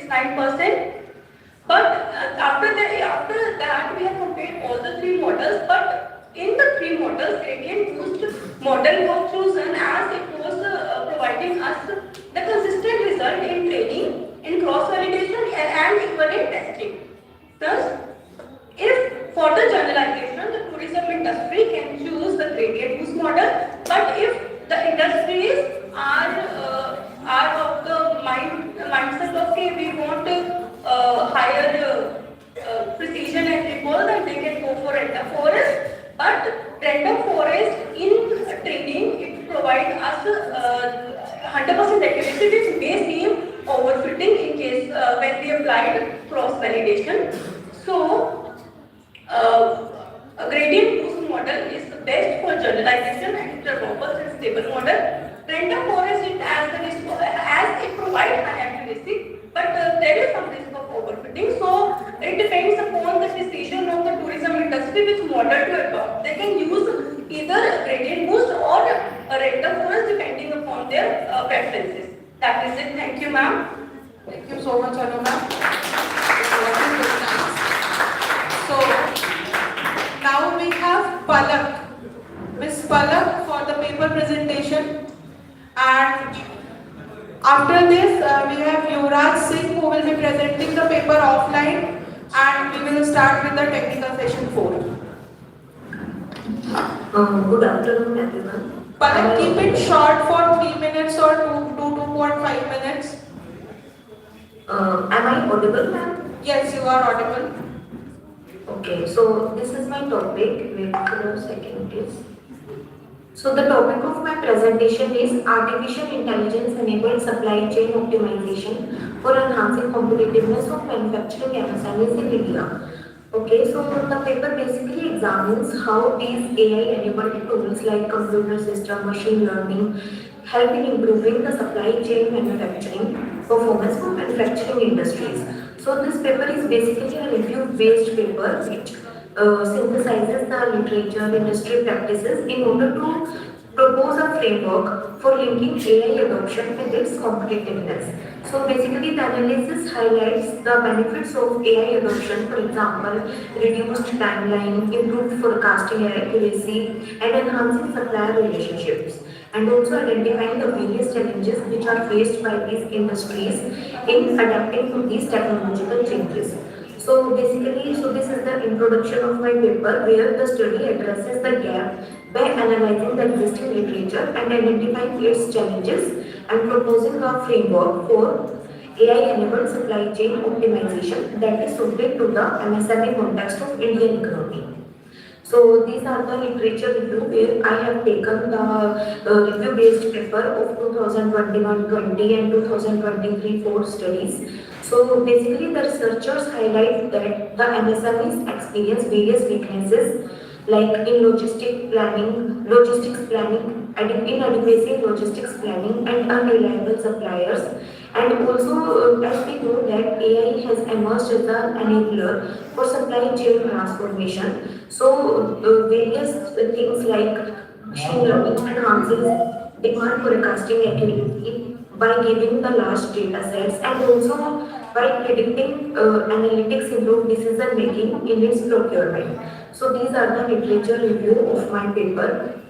69%. But after that we have compared all the three models. But in the three models, gradient boost model was chosen as it was providing us the consistent result in training, in cross validation, and equivalent testing. Thus, if for the generalization, the tourism industry can choose the gradient boost model. But if the industries are of the mindset of okay, we want higher precision and recall, then they can go for random forest. But random forest in training, it provides us 100% accuracy, which may seem overfitting in case when we applied cross validation. So a gradient boost model is the best for generalization and it's a robust and stable model. Random forest it as it provides high accuracy, but there is some risk of overfitting. So it depends upon the decision of the tourism industry which model to adopt. They can use either a gradient boost or a random forest depending upon their preferences. That is it. Thank you, ma'am. Thank you so much, Anu ma'am. So now we have Palak. Miss Palak for the paper presentation. And after this, we have Yuvraj Singh who will be presenting the paper offline, and we will start with the technical session 4. Good afternoon, everyone. Palak, keep it short for 3 minutes or 2.5 minutes. Am I audible, ma'am? Yes, you are audible. Okay, so this is my topic. Wait for a second, please. So the topic of my presentation is artificial intelligence enabled supply chain optimization for enhancing competitiveness of manufacturing MSMEs in India. Okay, so the paper basically examines how these AI enabled tools like computer system, machine learning help in improving the supply chain manufacturing performance for manufacturing industries. So this paper is basically a review-based paper which synthesizes the literature, industry practices in order to propose a framework for linking AI adoption with its competitiveness. So basically the analysis highlights the benefits of AI adoption, for example, reduced timeline, improved forecasting accuracy, and enhancing supplier relationships, and also identifying the various challenges which are faced by these industries in adapting to these technological changes. So basically, this is the introduction of my paper where the study addresses the gap by analyzing the existing literature and identifying its challenges and proposing a framework for AI-enabled supply chain optimization that is suited to the MSME context of Indian economy. So these are the literature review where I have taken the review-based paper of 2021-20 and 2023-4 studies. So basically the researchers highlight that the MSMEs experience various weaknesses like in logistics planning, inadequacy in logistics planning and unreliable suppliers. And also as we know that AI has emerged as an enabler for supply chain transformation. So various things like machine learning enhances demand forecasting accuracy by giving the large data sets, and also by predicting analytics improve decision making in its procurement. So these are the literature review of my paper.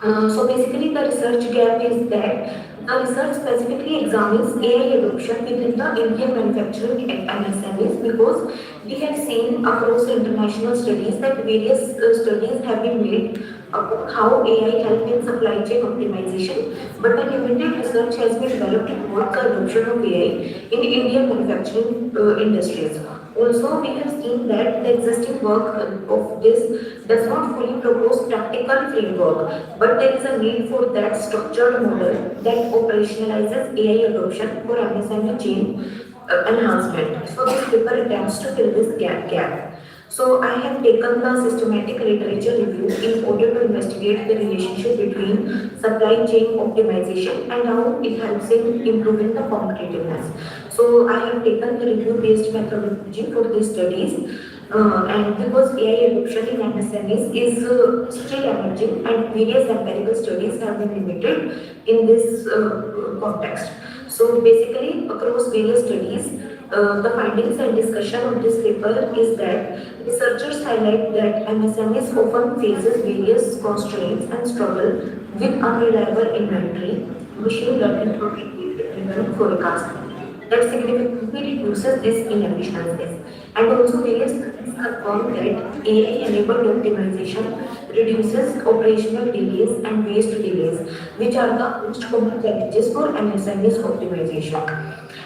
So basically the research gap is that the research specifically examines AI adoption within the Indian manufacturing MSMEs, because we have seen across international studies that various studies have been made about how AI helps in supply chain optimization, but the limited research has been developed towards the adoption of AI in Indian manufacturing industries. Also, we have seen that the existing work of this does not fully propose practical framework, but there is a need for that structured model that operationalizes AI adoption for MSME chain enhancement. So this paper attempts to fill this gap. So I have taken the systematic literature review in order to investigate the relationship between supply chain optimization and how it helps in improving the competitiveness. So I have taken the review-based methodology for these studies. And because AI adoption in MSMEs is still emerging and various empirical studies have been limited in this context. So basically across various studies, The findings and discussion of this paper is that researchers highlight that MSMEs often faces various constraints and struggle with unreliable inventory, machine learning driven forecasting that significantly reduces these inefficiencies. And also various studies confirm that AI-enabled optimization reduces operational delays and waste delays, which are the most common challenges for MSMEs optimization.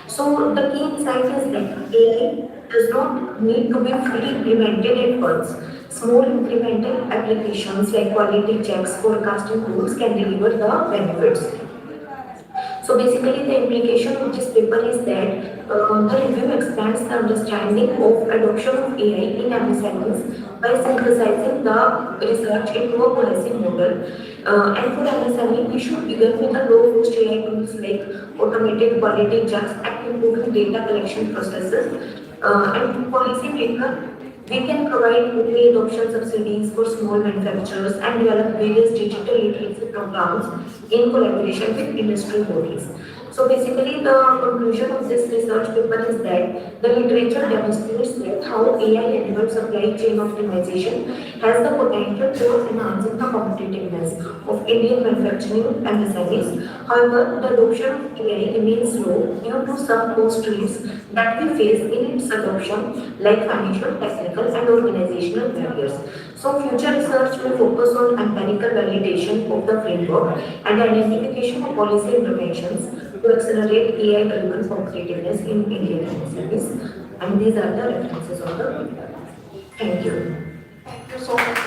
So the key insight is that AI does not need to be fully implemented at once. Small incremental applications like quality checks, forecasting tools can deliver the benefits. So basically, the implication of this paper is that the review expands the understanding of adoption of AI in MSMEs by synthesizing the research into a policy model. And for MSME, we should begin with the low-cost AI tools like automated quality checks and improving data collection processes. And policymaker, we can provide early adoption subsidies for small manufacturers and develop various digital literacy programs in collaboration with industry bodies. So basically, the conclusion of this research paper is that the literature demonstrates that how AI-enabled supply chain optimization has the potential for enhancing the competitiveness of Indian manufacturing MSMEs. However, the adoption of AI remains low due to some constraints that we face in its adoption, like financial, technical, and organizational barriers. So, future research will focus on empirical validation of the framework and identification of policy interventions to accelerate AI-driven competitiveness in Indian MSMEs. And these are the references of the paper. Thank you. Thank you so much.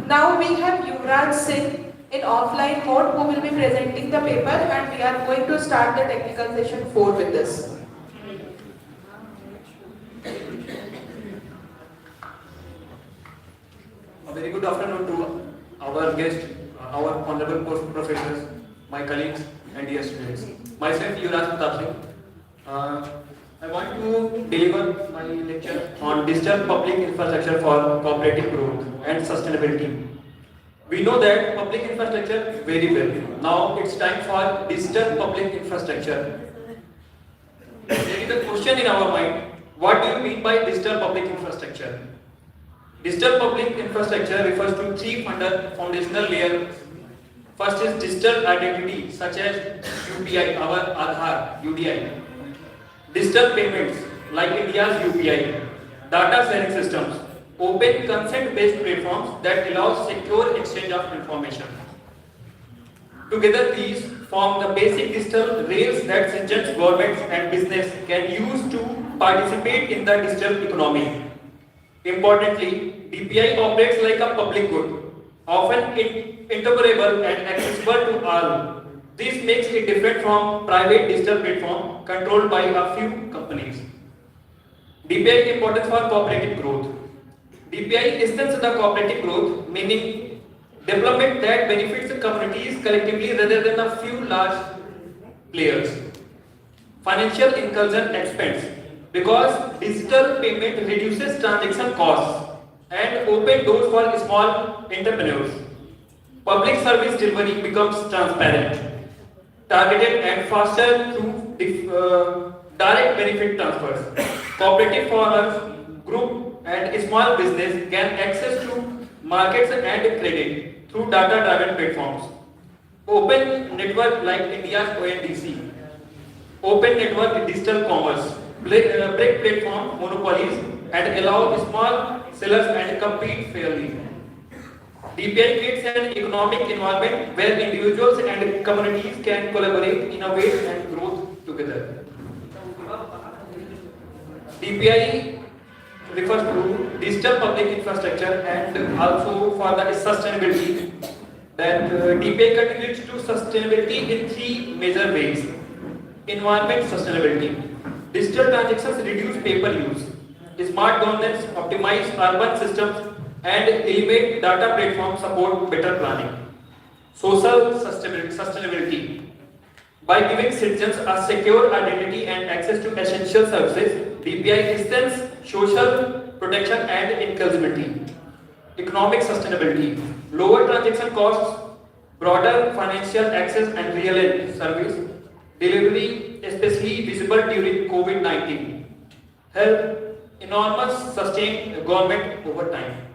Now we have Yuvraj Singh in offline mode who will be presenting the paper, and we are going to start the technical session 4 with this. A very good afternoon to our guests, our honorable post professors, my colleagues and dear students. Myself Yuvraj Singh. I want to deliver my lecture on digital public infrastructure for cooperative growth and sustainability. We know that public infrastructure very well. Now it's time for digital public infrastructure. There is a question in our mind, what do you mean by digital public infrastructure? Digital public infrastructure refers to three foundational layers. First is digital identity, such as UPI, our Aadhaar, UDI. Digital payments, like India's UPI. Data sharing systems, open consent-based platforms that allow secure exchange of information. Together, these form the basic digital rails that citizens, governments, and business can use to participate in the digital economy. Importantly, DPI operates like a public good, often interoperable and accessible to all. This makes it different from private digital platform controlled by a few companies. DPI importance for cooperative growth. DPI extends the cooperative growth, meaning development that benefits the communities collectively rather than a few large players. Financial inclusion expense. Because digital payment reduces transaction costs and open doors for small entrepreneurs. Public service delivery becomes transparent, targeted and faster through direct benefit transfers. Cooperative farmers, group and small business gain access to markets and credit through data-driven platforms. Open network like India's ONDC. Open network digital commerce. Break platform monopolies and allow small sellers and compete fairly. DPI creates an economic environment where individuals and communities can collaborate, innovate and grow together. DPI refers to digital public infrastructure and also for the sustainability. That DPI contributes to sustainability in three major ways. Environment sustainability. Digital transactions reduce paper use. Smart governance optimize urban systems and eliminate data platforms support better planning. Social sustainability. By giving citizens a secure identity and access to essential services, DPI extends social protection and inclusivity. Economic sustainability. Lower transaction costs broader financial access and real service delivery, especially visible during COVID-19, help enormous sustained government over time.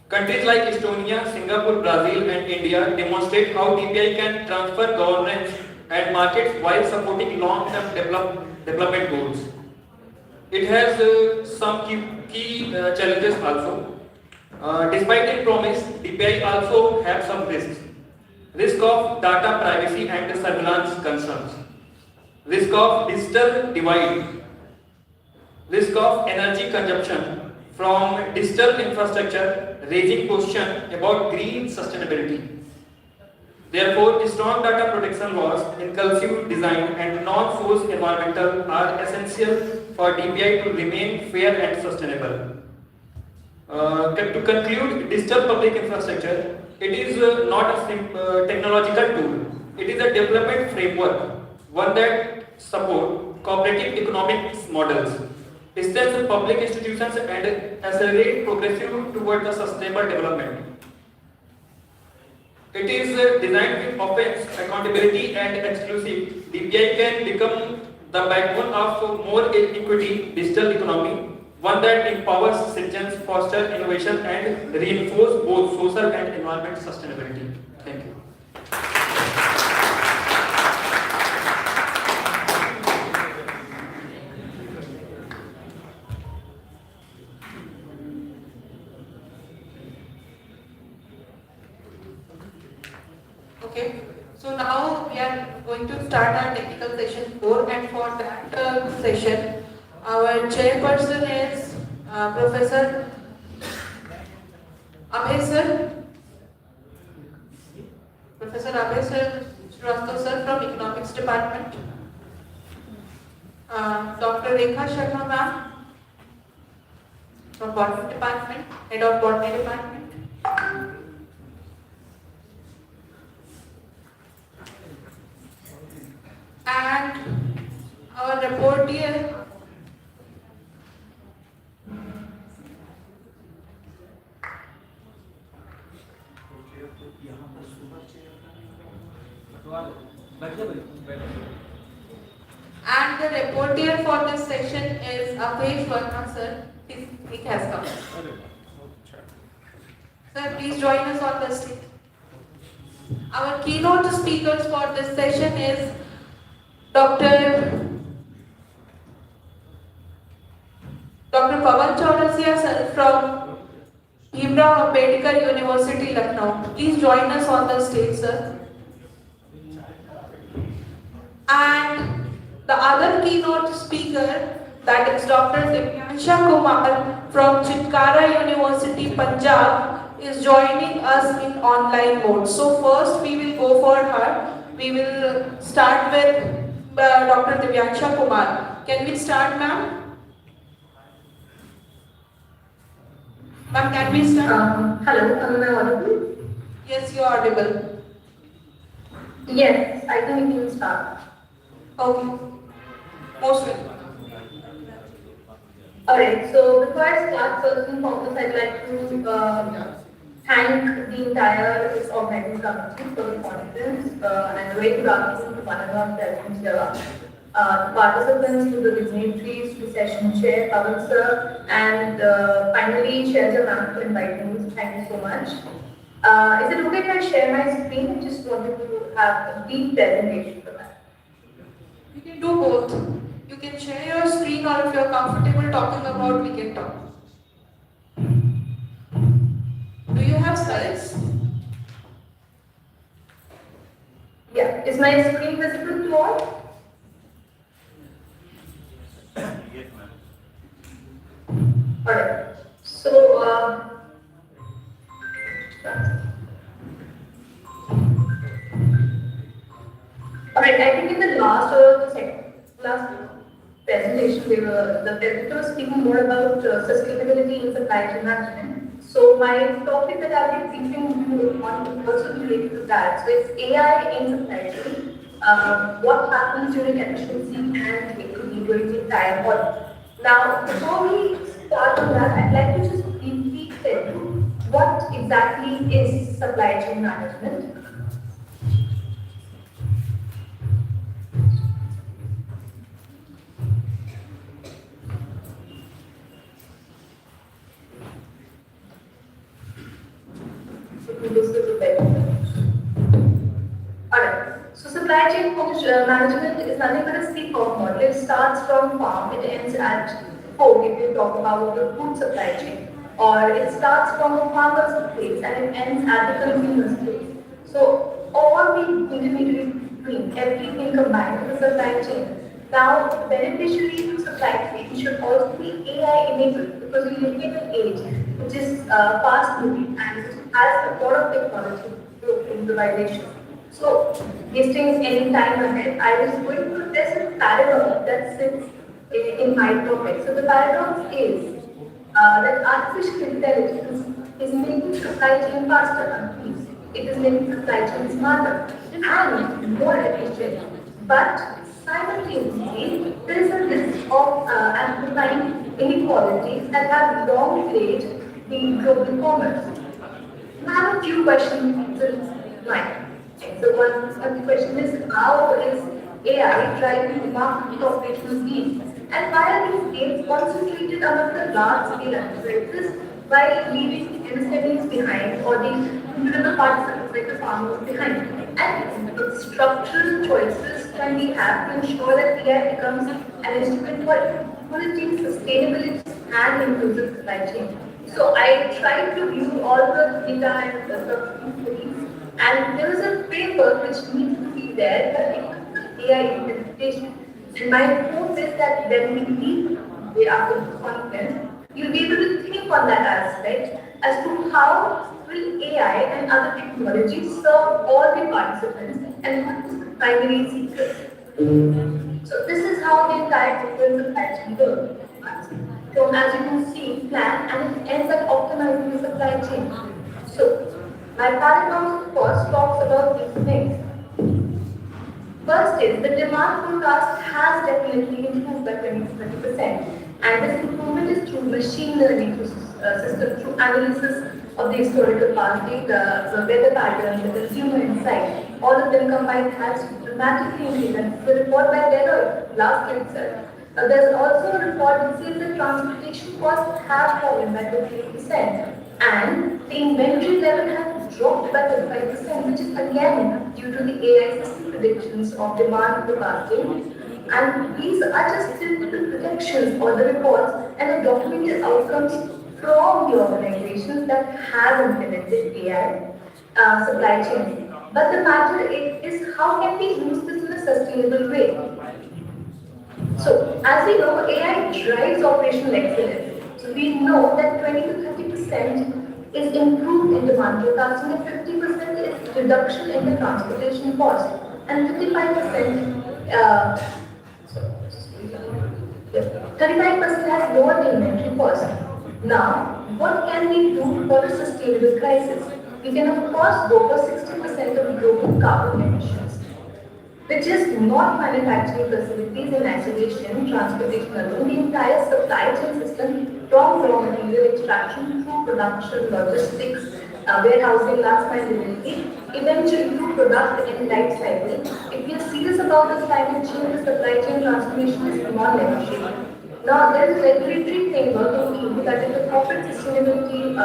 Countries like Estonia, Singapore, Brazil, and India demonstrate how DPI can transfer governance and markets while supporting long-term development goals. It has some key challenges also. Despite its promise, DPI also have some risks. Risk of data privacy and surveillance concerns. Risk of digital divide. Risk of energy consumption from digital infrastructure, raising question about green sustainability. Therefore, strong data protection laws, inclusive design, and non-force environmental are essential for DPI to remain fair and sustainable. To conclude, digital public infrastructure, it is not a technological tool. It is a development framework, one that supports cooperative economic models, strengthens public institutions, and accelerate progressive toward the sustainable development. It is designed with opens, accountability, and exclusive. DPI can become the backbone of more equity digital economy, one that empowers citizens, fosters innovation, and reinforces both social and environmental sustainability. Thank you. Okay, so now we are going to start our technical session 4, and for that session, our chairperson is Professor Abhay sir. Professor Abhay sir sir from Economics Department. Dr. Rekha Sharma ma'am from Botany Department, Head of Botany Department. And our report here, and the reporter for this session is Abhay Sharma sir. He has come. Sir, please join us on the stage. Our keynote speakers for this session is Dr. Pawan Chaurasia sir from Bhimrao Ambedkar University, Lucknow. Please join us on the stage, sir. And the other keynote speaker, that is Dr. Divyansha Kumar from Chitkara University, Punjab, is joining us in online mode. So first we will go for her. We will start with Dr. Divyansha Kumar. Can we start, ma'am? Ma'am, can we start? Hello, am I audible? Yes, you are audible. Yes, I think we can start. Okay. Most welcome. Alright, so before I start, first and foremost, I'd like to thank the entire organizing committee for the conference and a very good afternoon to one of our present here. Participants, to the dignitaries, to session chair, Pawan sir, and finally, Shelter ma'am for inviting me. Thank you so much. Is it okay if I share my screen? I just wanted to have a brief presentation for that. You can do both. You can share your screen, or if you are comfortable talking about, we can talk. Do you have slides? Yeah, is my screen visible to all? Yes, ma'am. Alright, so alright, I think in the last last presentation, the presenter was speaking more about sustainability in supply chain management. So my topic that I'll be briefing you on will also be related to that. So it's AI in supply chain. What happens during efficiency and equity during the entire audit. Now, before we start on that, I'd like to just briefly tell you what exactly is supply chain management? This is a better. Alright, so supply chain management is nothing but a C-corp model. It starts from farm, it ends at fork if you talk about the food supply chain. Or it starts from a farmer's place and it ends at the consumer's place. So all the intermediary between everything combined with the supply chain. Now, the beneficiary to supply chain should also be AI enabled because we live in an age which is fast moving and which has a lot of technology improvisation. So, wasting any time ahead, I was going to test a paradox that sits in my topic. So, the paradox is that artificial intelligence is making supply chain faster and please. It is making supply chain smarter and more efficient. But simultaneously, there is a risk of amplifying inequalities that have long plagued the global commerce. I have a few questions in mind. So one of the question is how is AI driving market operational needs and why are these gains concentrated among the large scale enterprises while leaving the MSMEs behind or the middle participants like the farmers behind? And what structural choices can we have to ensure that AI becomes an instrument for equality, sustainability and inclusive supply chain? So I tried to view all the data and the studies, and there is a framework which needs to be there for AI implementation. And my hope is that when we leave the after this conference, you'll be able to think on that aspect as to how will AI and other technologies serve all the participants and what is the primary secret. So this is how the entire sequence of action goes. So as you can see, plan and it ends at optimizing the supply chain. So my paradox of course talks about these things. First is the demand forecast has definitely improved by 20-30%. And this improvement is through machine learning system, through analysis of the historical past data, the weather patterns, the consumer insight. All of them combined has dramatically increased. And the report by Deloitte last year itself. There's also a report that says that transportation costs have fallen by 58%. And the inventory level has dropped by 35%, which is again due to the AI system predictions of demand forecasting. And these are just simple projections or the reports and the documented outcomes from the organizations that have implemented AI supply chain. But the matter is how can we use this in a sustainable way? So, as we know, AI drives operational excellence. So, we know that 20-30% is improved in demand forecasting and 50% is reduction in the transportation cost and 55% 35% has lower the inventory cost. Now, what can we do for a sustainable crisis? We can of course go for 60% of global carbon emissions, which is not manufacturing facilities in isolation, transportation alone, the entire supply chain system from raw material extraction through production, logistics, warehousing, last mile delivery, eventually to product and life cycle. If we are serious about this climate change, the supply chain transformation is non-negotiable. Now, there is regulatory framework in EU that is the Corporate Sustainability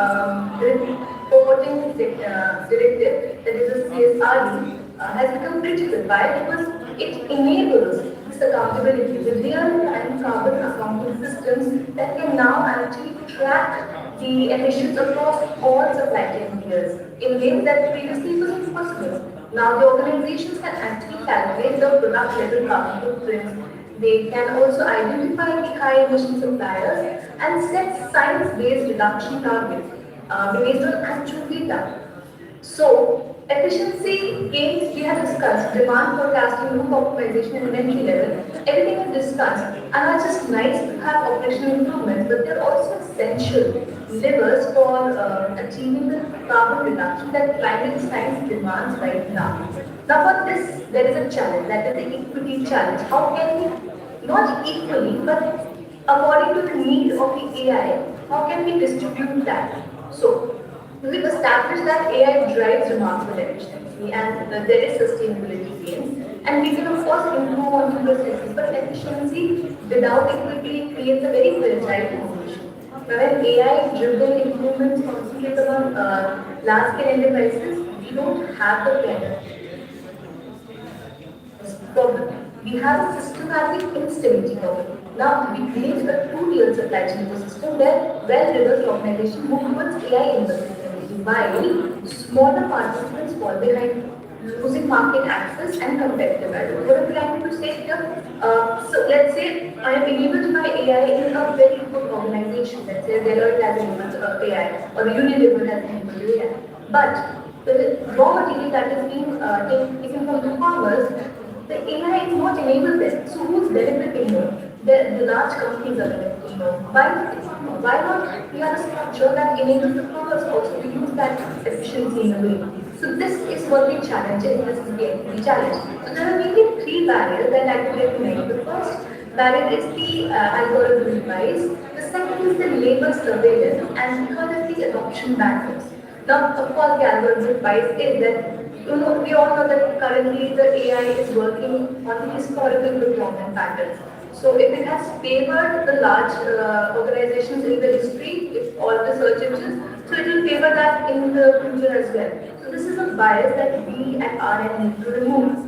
Reporting Directive, that is the CSRD, has become critical. Why? Because it enables this accountability with real-time carbon accounting systems that can now actually track the emissions across all supply chain layers in ways that previously was impossible. Now the organizations can actually calculate the product level carbon footprints. They can also identify the high emission suppliers and set science-based reduction targets based on actual data. So, efficiency gains we have discussed, demand forecasting, route optimization, and inventory level, everything is discussed. And are just nice to have operational improvements, but they're also essential levers for achieving the carbon reduction that climate science demands right now. Now, for this, there is a challenge, that is the equity challenge. How can we, not equally, but according to the need of the AI, how can we distribute that? So, We've established that AI drives remarkable efficiency and there is sustainability gains. And we can of course improve on the processes, but efficiency without equity creates a very fragile foundation. When AI-driven improvements concentrate on large-scale enterprises, we don't have the problem. We have a systematic instability problem. Now, we create a two-tier supply chain ecosystem where well-reversed organizations move towards AI in the system, while smaller participants fall behind, losing market access and competitive advantage. What I'm trying to say here, so let's say I am enabled by AI in a very good organization. Let's say Deloitte has enabled AI or Unilever has enabled AI. But the raw material that is being taken from the farmers, the AI is not enabled there. So who's benefiting more? The large companies are benefiting more. Why not we have a structure that enables the farmers also to use that efficiency in a way? So this is what we challenge and this is the challenge. So there are mainly three barriers that I would like to make. The first barrier is the algorithm device. The second is the labor surveillance and the third is the adoption barriers. Now, of course, the algorithm device is that we all know that currently the AI is working on the historical procurement patterns. So if it has favored the large organizations in the history, if all the search engines, so it will favor that in the future as well. So this is a bias that we at RN need to remove.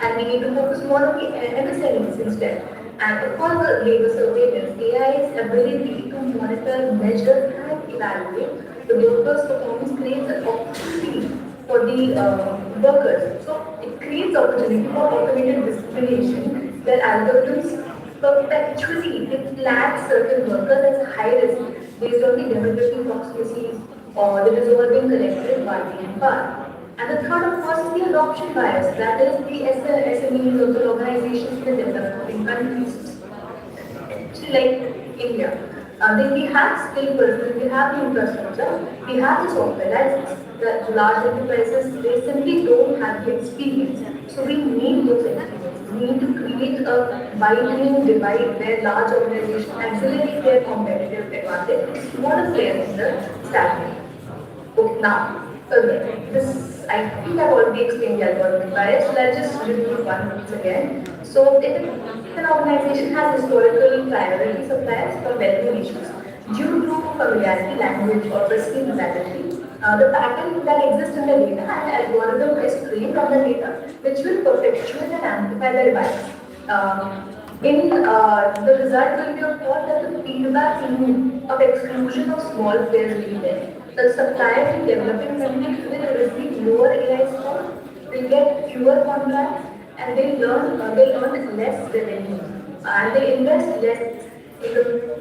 And we need to focus more on the MSMEs instead. And of course, the labor surveillance, AI's ability to monitor, measure, and evaluate the workers' performance creates an opportunity for the workers. So it creates opportunity for automated discrimination where algorithms perpetually they flag certain workers as high risk based on the demographic proxies or the resolving collective bargaining power. And the third, of course, is the adoption bias. That is the SMEs, local organizations in the developing countries, like India. We have skilled persons, we have the infrastructure, we have the software license. The large enterprises, they simply don't have the experience. So we need those experiences. We need to create a widening divide where large organizations accelerate their competitive advantage, smaller players in the stagnate. Okay, now, this I think I've already explained the algorithm bias, so let's just review once again. So, if an organization has historical priority suppliers for wealthy nations, due to familiarity, language, or prescriptivity, the pattern that exists in the data and the algorithm is trained on the data, which will perpetuate and amplify their bias. The result will be of course that the feedback of exclusion of small players will be there. The suppliers in developing countries will receive lower AI scores, they get fewer contracts, and they earn less revenue, and they invest less in the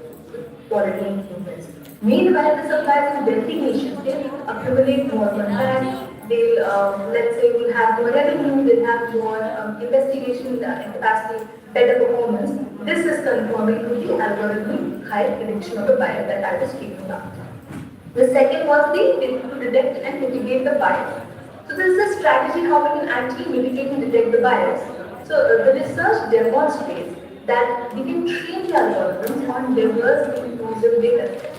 quality improvements. Meanwhile, the suppliers in wealthy nations they accumulate more contracts. They'll let's say will have more revenue, they'll have more investigation capacity, better performance. This is conforming to the algorithmic high prediction of the bias that I was speaking about. The second was to detect and mitigate the bias. So this is a strategy how we can actually mitigate and detect the bias. So the research demonstrates that we can train the algorithms on diverse inclusive data.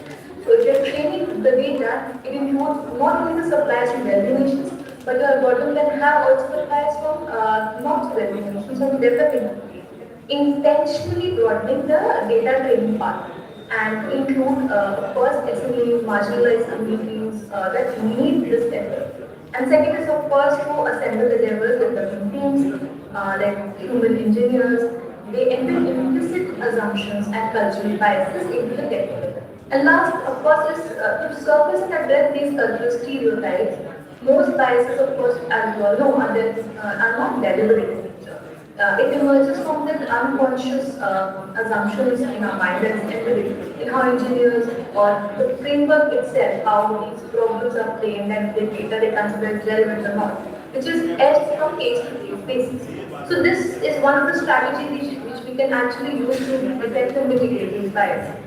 So if you're training the data, it includes not only the suppliers from wealthy nations, but the algorithm can have also suppliers from not wealthy nations, from developing countries, intentionally broadening the data training part and include, of course, SMEs, marginalized communities that need this effort. And second is, of course, to assemble the diverse development teams, like human engineers. They embed implicit assumptions and cultural biases into the technical. And last, of course, is to surface and address these cultural stereotypes. Most biases, of course, as you all know, are not deliberate in nature. It emerges from the unconscious assumptions in our mind that is embedded in how engineers or the framework itself, how these problems are framed and the data they consider relevant or not, which is edged from case to case basis. So this is one of the strategies which we can actually use to detect and mitigate these biases.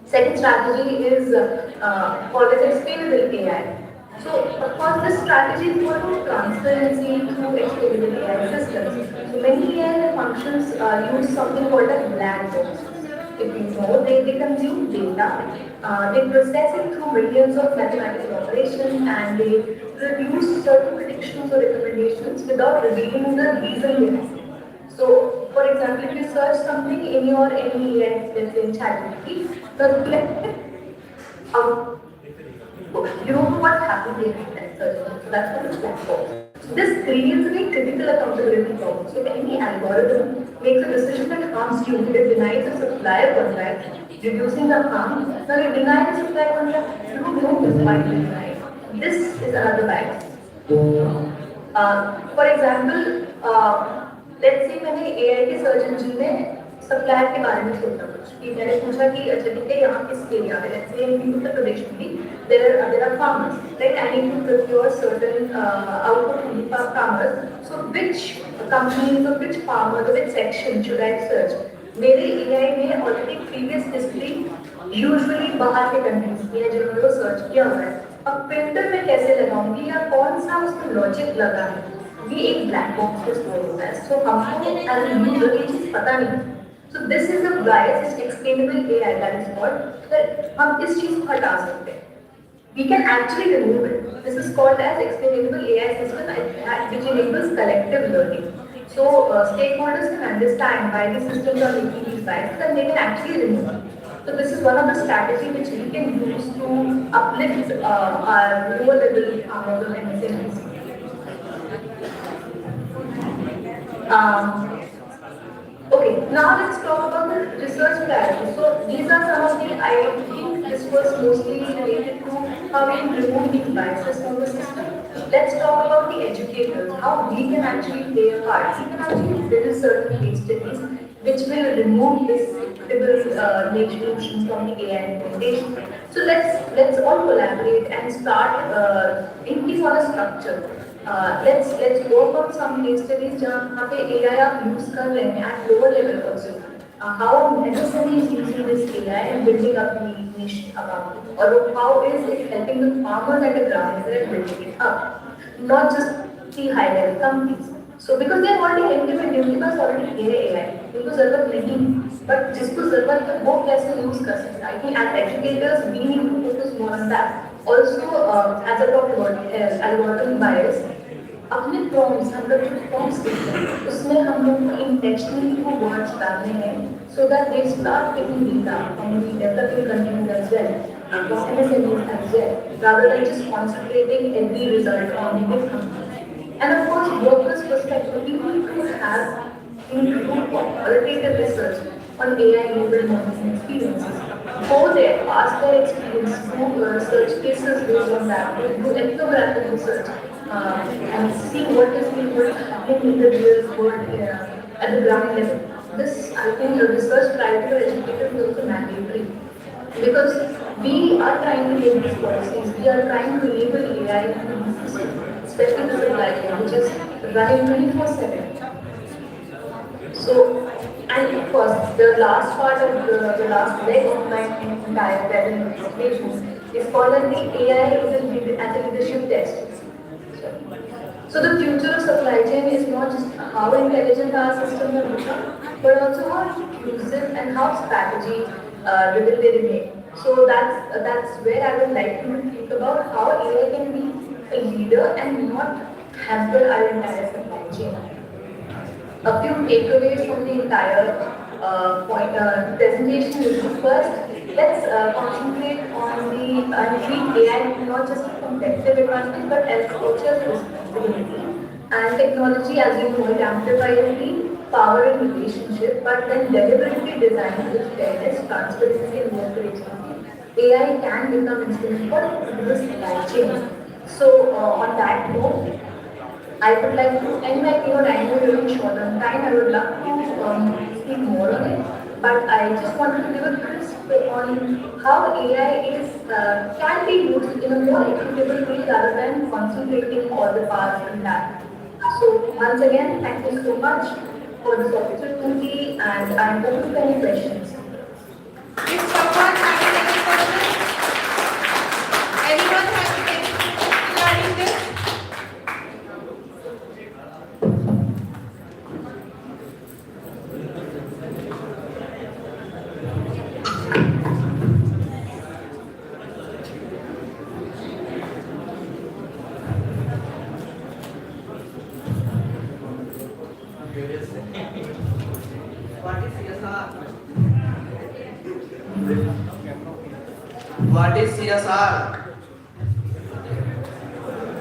Second strategy is called as explainable AI. So, of course, this strategy is more about transparency through explainable AI systems. So, many AI functions use something called a black box. if you know, they consume data, they process it through millions of mathematical operations, and they produce certain predictions or recommendations without revealing the reason behind it. So, for example, if you search something in your any let's say in ChatGPT, the out you don't know what happened behind that search. So that's what it's black box. So this creates a critical accountability problem. So if any algorithm makes a decision that harms you, it denies a supplier contract, reducing the harm. Now you deny the supplier contract, you don't know this why you deny it. This is another bias. For example, let's say मैंने AI के search engine में supplier के बारे में सोचा कुछ कि मैंने पूछा कि अच्छा ठीक है यहाँ किस एरिया में let's say in Uttar Pradesh में भी there are farmers, right? I need to procure certain output from the farmers. So which companies or which farmers or which section should I search? मेरे AI में already previous history usually बाहर के countries की है जिन्होंने वो search किया हुआ है. अब फिल्टर में कैसे लगाऊंगी या कौन सा उसमें लॉजिक लगा है ये एक ब्लैक बॉक्स में स्टोर होता है. सो हमको एज ए यूजर ये चीज पता नहीं. So this is the bias is explainable AI that is called. हम इस चीज को हटा सकते हैं. We can actually remove it. This is called as explainable AI system which enables collective learning. So stakeholders can understand why these systems are making these biases and they can actually remove them. So this is one of the strategies which we can use to uplift our lower level farmers or MSMEs. Okay, now let's talk about the research priorities. So these are some of the, I think this was mostly related to how we can remove these biases from the system. Let's talk about the educators, how we can actually play a part. We can actually build certain case studies which will remove this notions from the AI implementation. So let's all collaborate and start thinking on a structure. Let's work on some case studies जहाँ पे AI आप use कर रहे हैं at lower level also. How MSME is using this AI and building up the niche about it, or how is it helping the farmers at the ground level and building it up, not just the high level companies. So because they are already implementing, उनके पास already है AI, उनको जरूरत नहीं, but जिसको जरूरत है वो कैसे use कर सकते हैं. I think as educators we need to focus more on that. Also, as I talked about algorithm bias, अपने प्रॉम्प्ट्स हम लोग जो प्रॉम्प्ट्स देते हैं उसमें हम लोग को इंटेंशनली वो वर्ड्स डालने हैं so that they start taking data from the developing countries as well, from MSMEs as well, rather than just concentrating every result on the big companies. And of course, workers' perspective, we need to have include qualitative research on AI-enabled learning experiences. Go there, ask their experience, do research cases based on that, do ethnographic research. And see what is happening in the real world at the ground level. This, I think, the research priority for educators is also mandatory because we are trying to make these policies. We are trying to enable AI into the system, especially the supply chain, which is running 24/7. So, and of course, the last part of the last leg of my entire presentation is called as the AI as a leadership test. So the future of supply chain is not just how intelligent our systems will become, but also how inclusive and how strategy will they remain. So that's where I would like to think about how AI can be a leader and not hamper our entire supply chain. A few takeaways from the entire presentation is first, let's concentrate on the treat AI not just a competitive advantage but as cultural responsibility. And technology, as you know, it amplifies the power in relationship, but when deliberately designed with fairness, transparency, and cooperation, AI can become instrument for the supply chain. So on that note, I would like to end my keynote. I know you're really short on time. I would love to speak more on it, but I just wanted to give a crisp on how AI can be used in a more equitable way rather than concentrating all the powers in that. So once again, thank you so much for this opportunity, and I'm open to any questions. If someone has any questions, anyone has anything regarding this? What is CSR? What is CSR?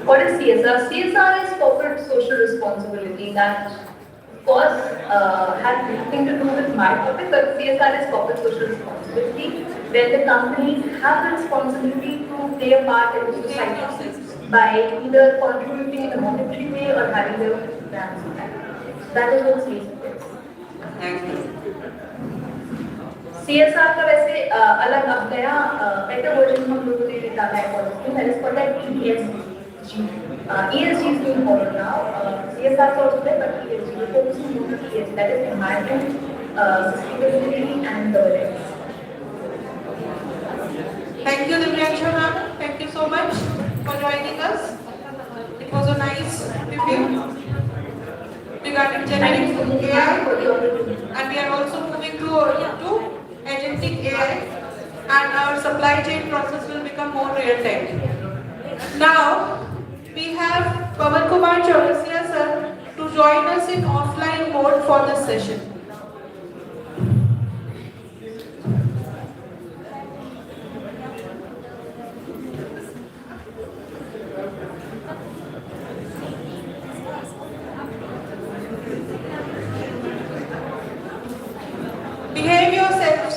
What is CSR? CSR is corporate social responsibility that, of course, has nothing to do with my topic, but CSR is corporate social responsibility, where the companies have the responsibility to play a part in the society by either contributing in a monetary way or having their own programs. That is what CSR is. Thank you. CSR का वैसे अलग अब नया better version हम लोगों ने डाला है policy में, that is called that ESG. ESG is being followed now. CSR is also there, but ESG, we're focusing more on ESG, that is environment, sustainability and governance. Thank you, Divyanshu ma'am. Thank you so much for joining us. It was a nice review regarding Thank you so much generative AI, for the opportunity. and we are also moving to agentic AI, and our supply chain process will become more real time. Now, we have Pavan Kumar Chaurasia sir to join us in offline mode for this session. Behave yourselves.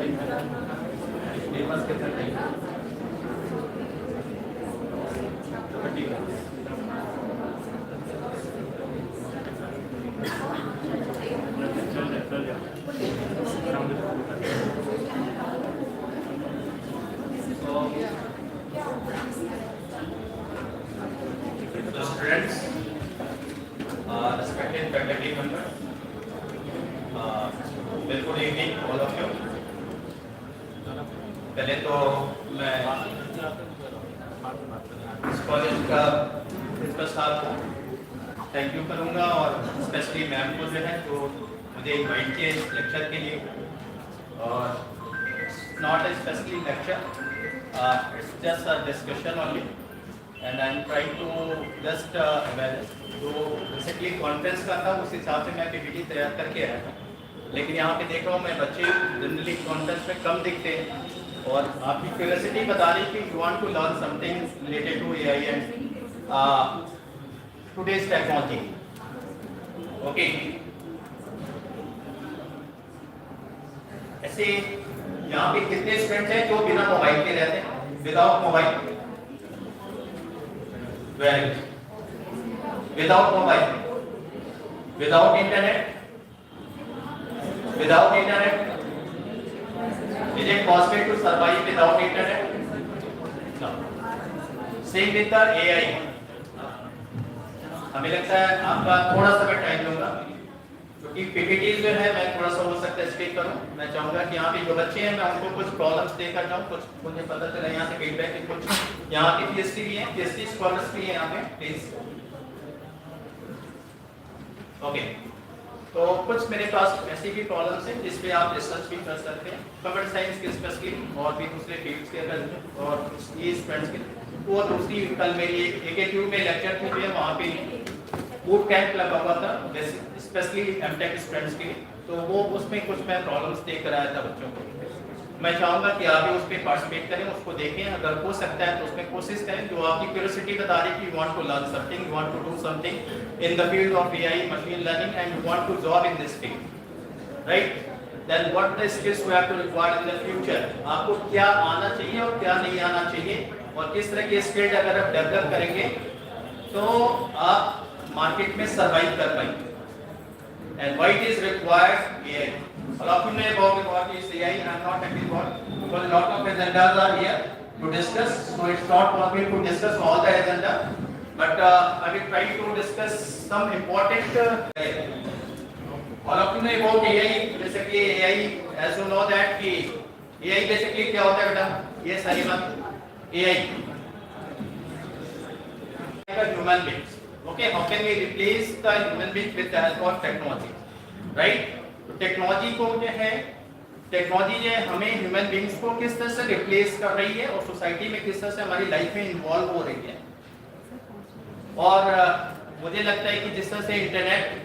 Famous कितना time? 30 So students, respected faculty members, very good evening all of you. पहले तो मैं इस college का principal साहब को thank you करूँगा और स्पेशली मैम को जो है तो मुझे इन्वाइट किया इस लेक्चर के लिए और not a specially lecture it's just a discussion only and I am trying to just awareness तो बेसिकली कॉन्फ्रेंस का था उस हिसाब से मैं पीपीटी तैयार करके आया था लेकिन यहाँ पे देख रहा हूँ मैं बच्चे जनरली कॉन्फ्रेंस में कम दिखते हैं और आपकी क्यूरियोसिटी बता रही कि you want to learn something related to AI and today's technology okay ऐसे यहाँ पे कितने स्टूडेंट हैं जो बिना मोबाइल के रहते हैं without mobile very without mobile without internet without internet is it possible to survive without internet no same with the AI हमें लगता है आपका थोड़ा सा मैं टाइम लूंगा क्योंकि पीपीटी जो है मैं थोड़ा सा हो सकता है स्पीक करूं मैं चाहूंगा कि यहाँ पे जो बच्चे हैं मैं उनको कुछ प्रॉब्लम्स देकर जाऊं कुछ मुझे पता चला यहाँ से फीडबैक की कुछ यहाँ की पीएचडी भी है पीएचडी स्कॉलर्स भी हैं यहाँ पे प्लीज ओके तो कुछ मेरे पास ऐसी भी प्रॉब्लम्स हैं जिस पे आप रिसर्च भी कर सकते हैं कंप्यूटर साइंस के स्पेशली और भी दूसरे फील्ड्स के अगर और ये स्टूडेंट्स के वो दूसरी कल मेरी एक में लेक्चर थी है वहाँ पे बूट कैंप लगा हुआ था स्पेशली एमटेक स्टूडेंट्स के लिए तो वो उसमें कुछ मैं प्रॉब्लम्स देख कर आया था बच्चों को मैं चाहूँगा कि आप भी उस पर पार्टिसिपेट करें उसको देखें अगर हो सकता है तो उसमें कोशिश करें जो आपकी क्यूरियोसिटी बता रही है कि you want to learn something you want to do something in the field of AI machine learning and you want to job in this field right then what the skills you have to require in the future आपको क्या आना चाहिए और क्या नहीं आना चाहिए और किस तरह के स्किल अगर आप डेवलप करेंगे तो आप मार्केट में सर्वाइव कर पाएंगे and why it is required AI. All of you know about what is AI. I am not talking about because a lot of agendas are here to discuss. So it's not possible to discuss all the agenda, but I will try to discuss some important. All of you know about AI. Basically AI, as you know that कि AI basically क्या होता है बेटा? ये सारी बात AI. Human beings. Okay, how can we replace the human being with the help of technology, right? तो technology को जो है टेक्नोलॉजी जो है हमें ह्यूमन बींग्स को किस तरह से रिप्लेस कर रही है और सोसाइटी में किस तरह से हमारी लाइफ में इन्वॉल्व हो रही है और मुझे लगता है कि जिस तरह से इंटरनेट